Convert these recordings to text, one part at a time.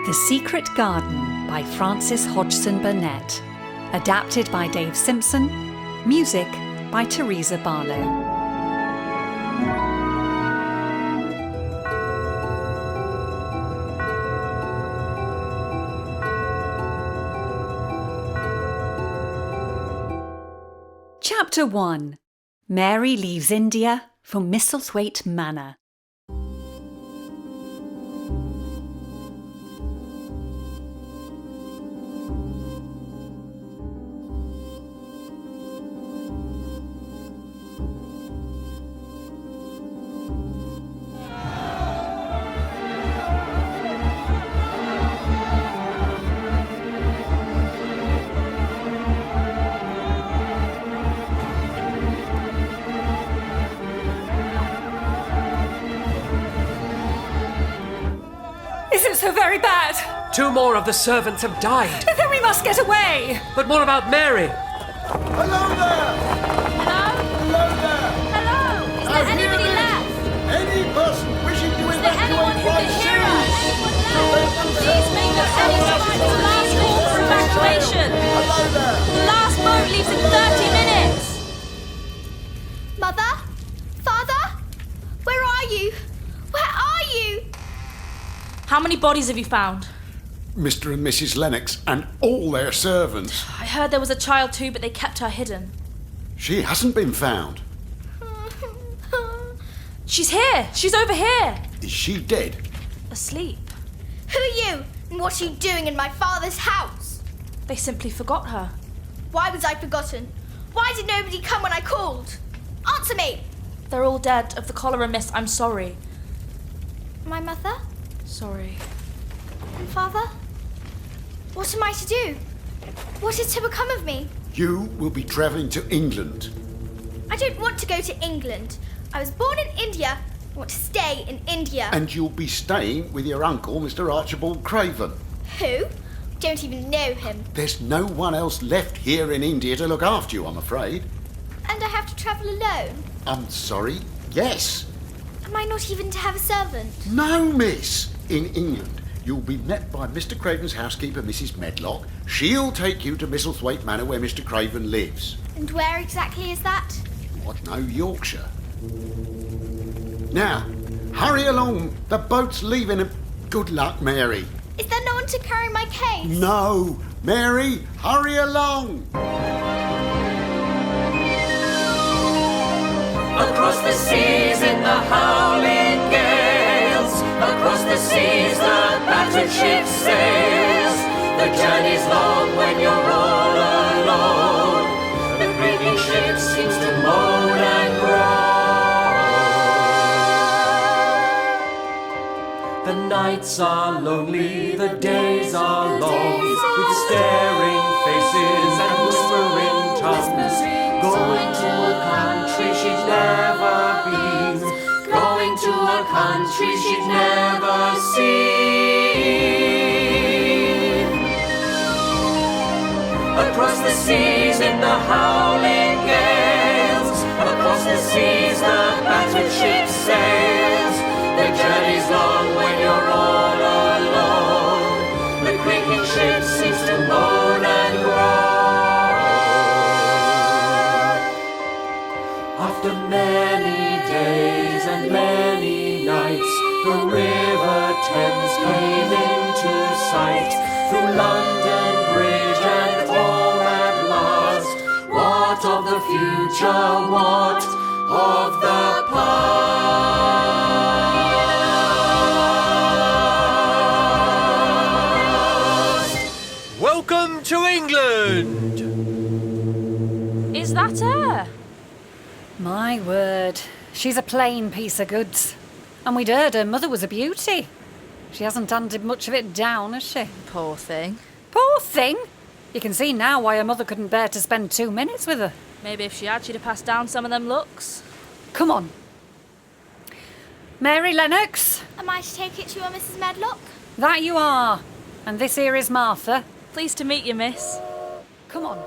The Secret Garden by Frances Hodgson Burnett. Adapted by Dave Simpson. Music by Teresa Barlow. Chapter 1. Mary leaves India for Misselthwaite Manor. Is it so very bad? 2 more of the servants have died. Then we must get away. But what about Mary? Hello there! Hello? Hello there! Hello? Is there anybody left? Any person wishing to Is there anyone evacuate who by can hear sea? us? Please make us any survive the last call for evacuation. Hello there! The last boat leaves in 30 minutes. Mother? Father? Where are you? Where are you? How many bodies have you found? Mr. and Mrs. Lennox and all their servants. I heard there was a child too, but they kept her hidden. She hasn't been found. She's here. She's over here. Is she dead? Asleep. Who are you? And what are you doing in my father's house? They simply forgot her. Why was I forgotten? Why did nobody come when I called? Answer me! They're all dead of the cholera, miss. I'm sorry. My mother? Sorry. And father? What am I to do? What is to become of me? You will be travelling to England. I don't want to go to England. I was born in India. I want to stay in India. And you'll be staying with your uncle, Mr. Archibald Craven. Who? Don't even know him. There's no one else left here in India to look after you, I'm afraid. And I have to travel alone. I'm sorry, yes. Am I not even to have a servant? No, miss. In England, you'll be met by Mr. Craven's housekeeper, Mrs. Medlock. She'll take you to Misselthwaite Manor, where Mr. Craven lives. And where exactly is that? What, no, Yorkshire? Now, hurry along. The boat's leaving. Good luck, Mary. Is there no one to carry my case? No, Mary, hurry along. Across the seas in the howling gales, across the seas the battered ship sails. The journey's long when you're all alone. The grieving ship seems to moan and groan. The nights are lonely, the days are long, with staring faces and whispering tongues. Going to a country she'd never been, going to a country she'd never seen. Across the seas in the howling gales, across the seas the battered ship sails. The journey's long when you're all alone. The creaking ship seems to moan and groan. After many days and many nights, the River Thames came into sight. Through London Bridge and home at last. What of the future? What of the past? Welcome to England! Is that her? My word, she's a plain piece of goods. And we'd heard her mother was a beauty. She hasn't handed much of it down, has she? Poor thing. Poor thing! You can see now why her mother couldn't bear to spend 2 minutes with her. Maybe if she had, she'd have passed down some of them looks. Come on. Mary Lennox, Am I to take it to your Mrs. Medlock? that you are. And this here is Martha. Pleased to meet you, miss. Come on.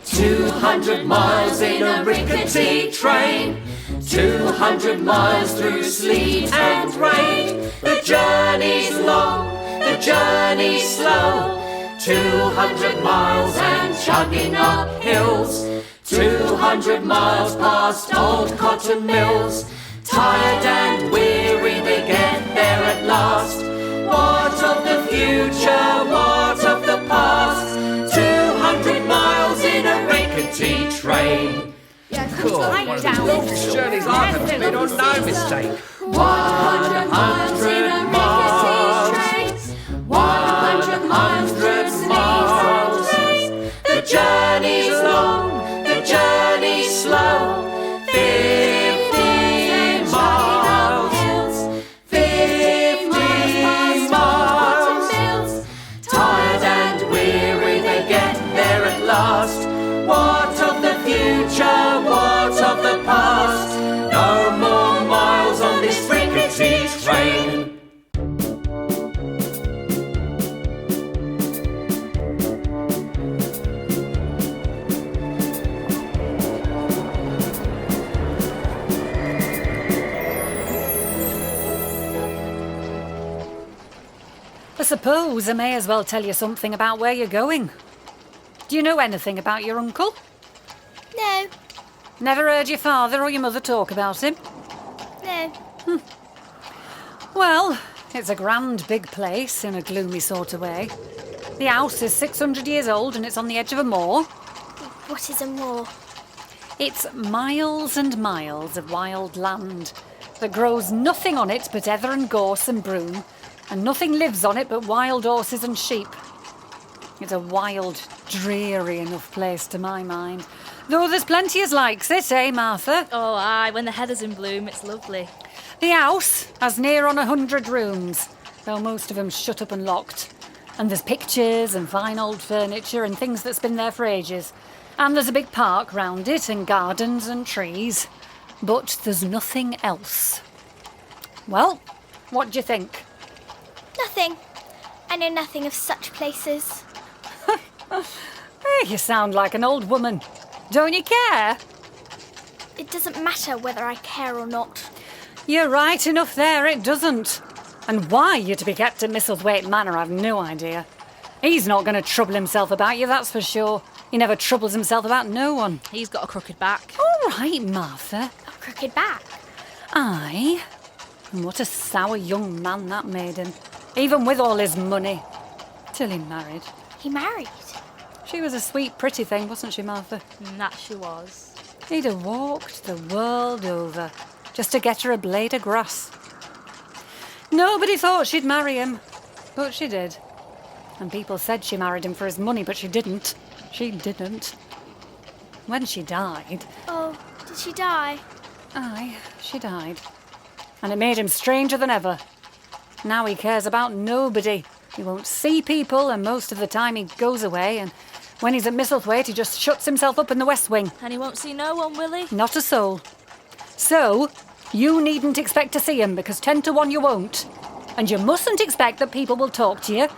To 200 miles in a rickety train, 200 miles through sleet and rain. The journey's long, the journey's slow, 200 miles and chugging up hills, 200 miles past old cotton mills. Tired and weary they get there at last. What of the future, what of the past? 200 miles in a rickety train. Cool. One of the longest journeys I've ever been on, no mistake. 100 miles in a rickety train, 100 miles. The journey's long, the journey's slow, 50 miles, 50 miles. Tired and weary they get there at last. What of the future, what of the past? No more miles on this rickety train. I suppose I may as well tell you something about where you're going. Do you know anything about your uncle? No, Never heard your father or your mother talk about him? no. Well, it's a grand big place in a gloomy sort of way. The house is 600 years old and it's on the edge of a moor. What is a moor? It's miles and miles of wild land that grows nothing on it but heather and gorse and broom, and nothing lives on it but wild horses and sheep. It's a wild, dreary enough place to my mind. Though there's plenty as likes it, eh, Martha? Oh, aye, when the heather's in bloom, it's lovely. The house has near on 100 rooms, though most of them shut up and locked. And there's pictures and fine old furniture and things that's been there for ages. And there's a big park round it and gardens and trees. But there's nothing else. Well, what do you think? Nothing. I know nothing of such places. You sound like an old woman. Don't you care? It doesn't matter whether I care or not. You're right enough there, it doesn't. And why you're to be kept at Misselthwaite Manor, I've no idea. He's not going to trouble himself about you, that's for sure. He never troubles himself about no one. He's got a crooked back. All right, Martha. A crooked back. Aye. And what a sour young man that made him. Even with all his money. Till he married. He married. She was a sweet, pretty thing, wasn't she, Martha? That she was. He'd have walked the world over just to get her a blade of grass. Nobody thought she'd marry him, but she did. And people said she married him for his money, but she didn't. She didn't. When she died... Oh, did she die? Aye, she died. And it made him stranger than ever. Now he cares about nobody. He won't see people, and most of the time he goes away, and when he's at Misselthwaite, he just shuts himself up in the West Wing. And he won't see no one, will he? Not a soul. So, you needn't expect to see him, because 10 to 1 you won't. And you mustn't expect that people will talk to you.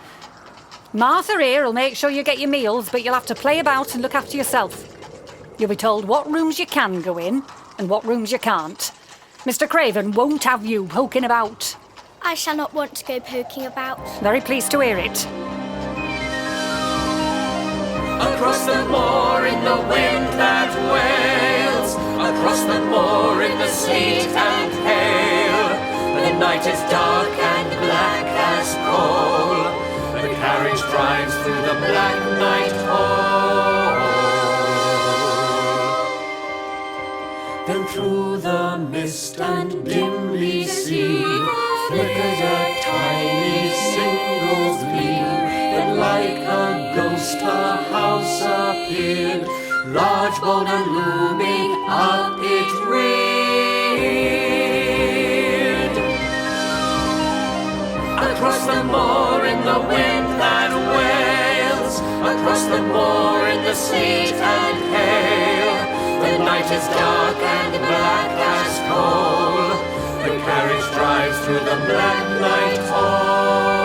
Martha here will make sure you get your meals, but you'll have to play about and look after yourself. You'll be told what rooms you can go in, and what rooms you can't. Mr. Craven won't have you poking about. I shall not want to go poking about. Very pleased to hear it. Across the moor in the wind that wails, across the moor in the sleet and hail. The night is dark and black as coal. The carriage drives through the black night hall. Then through the mist and dimly see flickered a tiny single gleam. Then like a ghost a house appeared, large bone and looming up it reared. Across the moor in the wind that wails, across the moor in the sleet and hail. The night is dark and black as coal. The carriage drives through the black night hall.